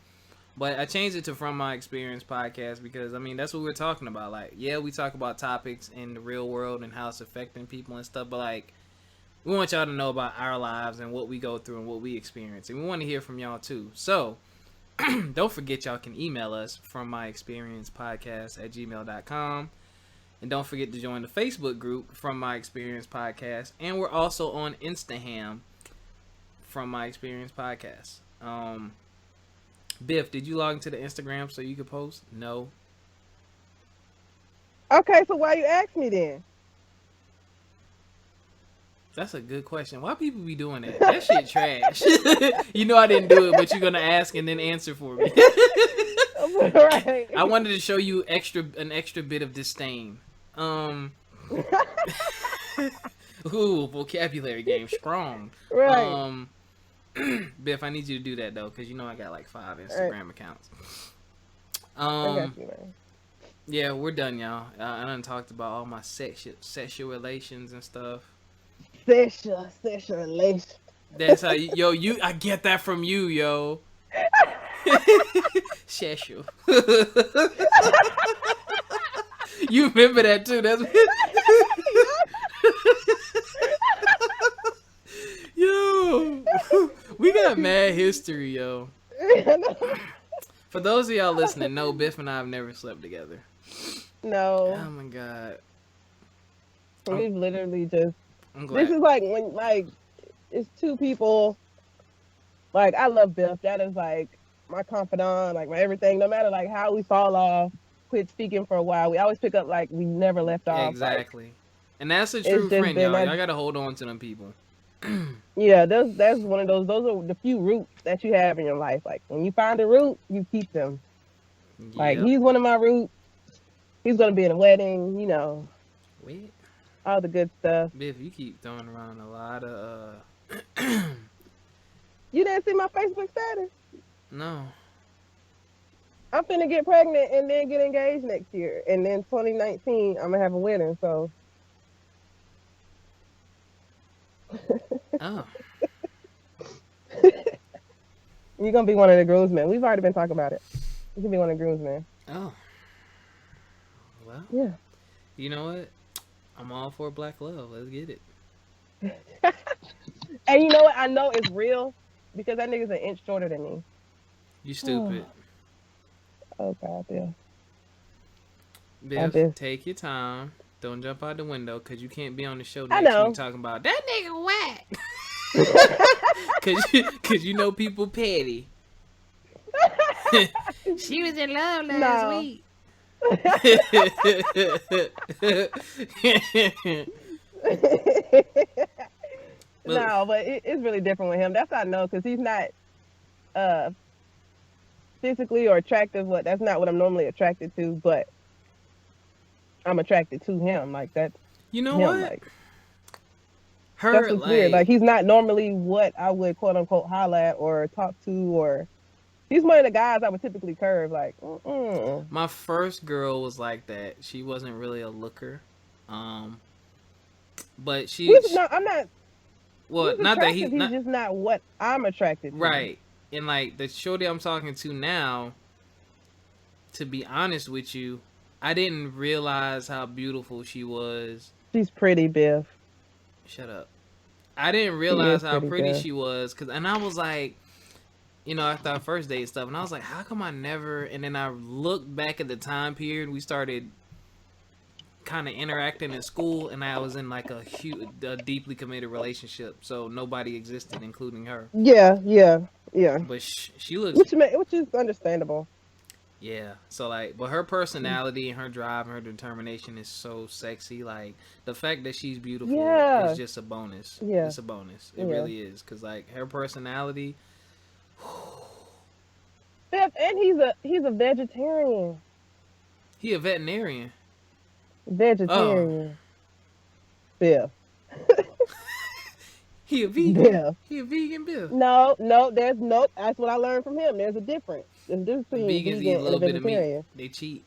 But I changed it to From My Experience podcast because, I mean, that's what we're talking about. Like, yeah, we talk about topics in the real world and how it's affecting people and stuff. But, like, we want y'all to know about our lives and what we go through and what we experience. And we want to hear from y'all, too. So, don't forget y'all can email us from myexperiencepodcast@gmail.com. And don't forget to join the Facebook group From My Experience Podcast. And we're also on Instagram From My Experience Podcast. Biff, did you log into the Instagram so you could post? No. Okay, so why you ask me then? That's a good question. Why people be doing that? That shit trash. You know I didn't do it, but you're gonna ask and then answer for me. Right. I wanted to show you an extra bit of disdain. Ooh, vocabulary game strong. Right. Biff, I need you to do that though, because you know I got like 5 Instagram accounts. I got you, man. Yeah, we're done, y'all. I done talked about all my sexual relations and stuff. Sexual relations. That's how I get that from you, yo. Sexual. You remember that too? That's yo. We got mad history, yo. For those of y'all listening, no, Biff and I have never slept together. No. Oh my god. We've literally just. I'm glad. This is like when it's two people. Like I love Biff. That is like my confidant, like my everything. No matter like how we fall off, quit speaking for a while, we always pick up like we never left off. Exactly. Like, and that's a true friend, y'all. Y'all gotta hold on to them people. Yeah, that's one of those. Those are the few roots that you have in your life. Like when you find a root, you keep them. Yep. Like he's one of my roots. He's gonna be in a wedding, Wait. All the good stuff. Biff, you keep throwing around a lot of You didn't see my Facebook status? No. I'm finna get pregnant and then get engaged next year. And then 2019, I'm gonna have a wedding, so. Oh. You're gonna be one of the groomsmen. We've already been talking about it. You can be one of the groomsmen. Oh. Well. Yeah. You know what? I'm all for black love. Let's get it. And you know what? I know it's real because that nigga's an inch shorter than me. You stupid. Oh God, yeah. I Biff, just, take your time. Don't jump out the window because you can't be on the show I next week know. talking about that nigga whack. Cause you know people petty. She was in love last No. week. But No, but it's really different with him. That's how I know because he's not uh physically or attractive. What that's not what I'm normally attracted to, but I'm attracted to him. Like that's you know him. what? Like that's Her what's weird. Like like he's not normally what I would quote unquote holler at or talk to, or he's one of the guys I would typically curve. Like, my first girl was like that. She wasn't really a looker. Um but he's no, I'm not. well, He's not that he attractive. He's not just not what I'm attracted to. right. And like the shorty I'm talking to now, to be honest with you, I didn't realize how beautiful she was. She's pretty, Biff. Shut up. I didn't She is realize how pretty, pretty Biff. she was, and I was like, after our first date and stuff, and I was like, how come I never? And then I looked back at the time period we started kind of interacting in school, and I was in like a deeply committed relationship, so nobody existed, including her. Yeah, yeah, yeah. But she looks, Which is understandable. yeah. So like, but her personality and her drive and her determination is so sexy. Like the fact that she's beautiful Yeah, is just a bonus. yeah, It's a bonus. It yeah. really is, cause like her personality. Biff, and he's a vegetarian. He a veterinarian. Oh, Vegetarian. Biff. he a vegan. Biff. He a vegan Bill. No, no, there's no. That's what I learned from him. There's a difference. There's a difference between a Vegans eat a vegan and a little bit of meat. vegetarian. They cheat.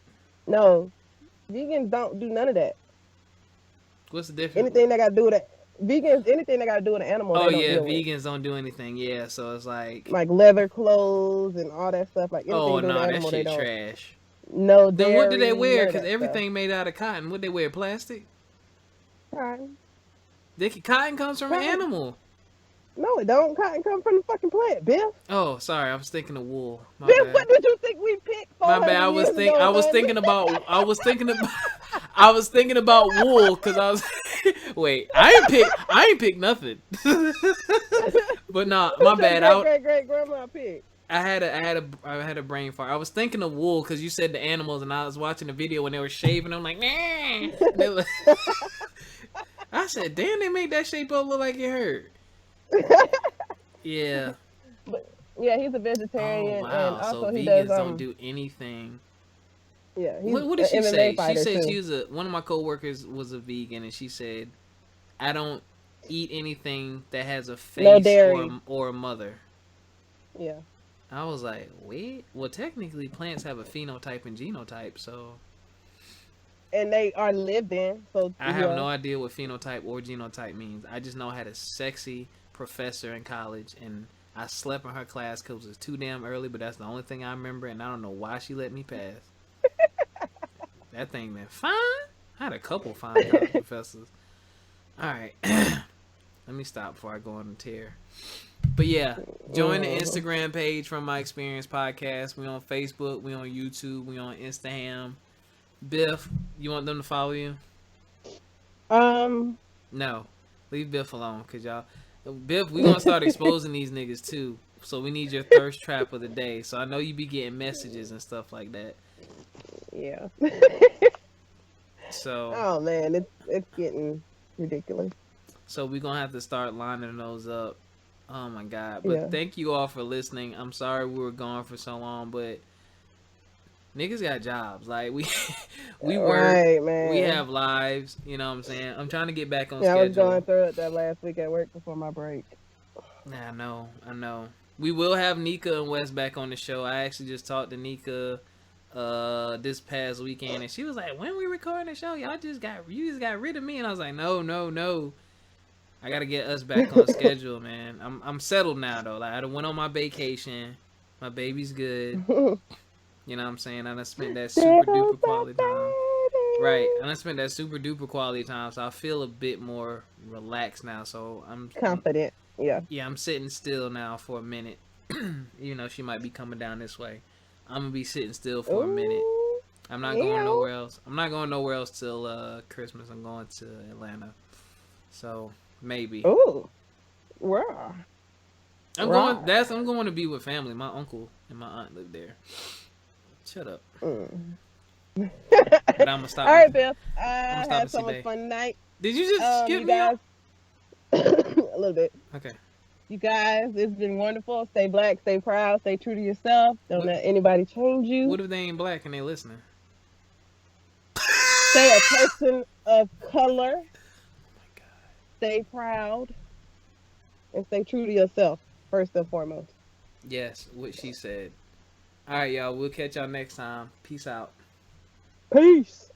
No, vegans don't do none of that. What's the difference? Anything that got to do with it, vegans, anything that got to do with an animal, Oh they don't yeah, deal with. vegans don't do anything. Yeah, so it's like, Leather clothes and all that stuff. Like anything oh to do with no, an that animal, they shit don't. trash. No Then dairy. what do they wear? None of Because that everything made out of cotton. What they wear? Plastic? stuff. Cotton. Cotton comes from an Cotton. animal. No, it don't. Cotton come from the fucking plant, Biff. Oh, sorry, I was thinking of wool. My Biff, bad. what did you think we picked? My bad. I was thinking about. I was thinking about wool because I was. Wait, I ain't pick nothing. But nah, my bad. Great grandma picked. I had a brain fart. I was thinking of wool because you said the animals, and I was watching the video when they were shaving. I'm like, nah. I said, damn, they made that shape up look like it hurt. Yeah. But yeah, he's a vegetarian, Oh wow. and also So he vegans does don't do anything. Yeah, he's What did she an MMA say? She fighter, said too. she was one of my coworkers was a vegan, and she said, I don't eat anything that has a No face dairy. or a mother. Yeah. I was like, wait. Well, technically, plants have a phenotype and genotype, so And they are lived in, so I have no idea what phenotype or genotype means. I just know I had a sexy professor in college, and I slept in her class because it was too damn early, but that's the only thing I remember, and I don't know why she let me pass. That thing been fine. I had a couple fine college professors. Alright. Let me stop before I go on a tear. But yeah, join the Instagram page from My Experience Podcast. We on Facebook, we on YouTube, we on Instagram. Biff, you want them to follow you? No. Leave Biff alone, cause y'all Biff, we gonna start exposing these niggas too. So we need your thirst trap of the day. So I know you be getting messages and stuff like that. Yeah. So Oh man, it's getting ridiculous. so we gonna have to start lining those up. Oh my god. But Yeah. thank you all for listening. I'm sorry we were gone for so long, but niggas got jobs. Like we work, Right, man. we have lives, you know what I'm saying? I'm trying to get back on Yeah, I was schedule. going through it that last week at work before my break. Nah, I know. We will have Nika and Wes back on the show. I actually just talked to Nika this past weekend, and she was like, when we recording the show, you just got rid of me. And I was like, no. I gotta get us back on schedule, man. I'm settled now though. Like I done went on my vacation. My baby's good. You know what I'm saying? I done spent that super duper quality time. Right. I done spent that super duper quality time, so I feel a bit more relaxed now. So I'm Confident. Yeah. I'm sitting still now for a minute. You know, she might be coming down this way. I'm gonna be sitting still for a minute. Ooh, I'm not going yeah. nowhere else. I'm not going nowhere else till Christmas. I'm going to Atlanta. So maybe. Ooh, wow. Right. I'm going to be with family. My uncle and my aunt live there. Shut up. Mm. But I'm gonna stop. All right, Bill. I'm gonna I stop had and see so much Bay. fun tonight. Did you just skip You me guys, out? a little bit. Okay. You guys, it's been wonderful. Stay black, stay proud, stay true to yourself. Don't What, let anybody change you. what if they ain't black and they listening? Stay a person of color. Oh my god. Stay proud and stay true to yourself first and foremost. Yes, what she said. All right, y'all. We'll catch y'all next time. Peace out. Peace.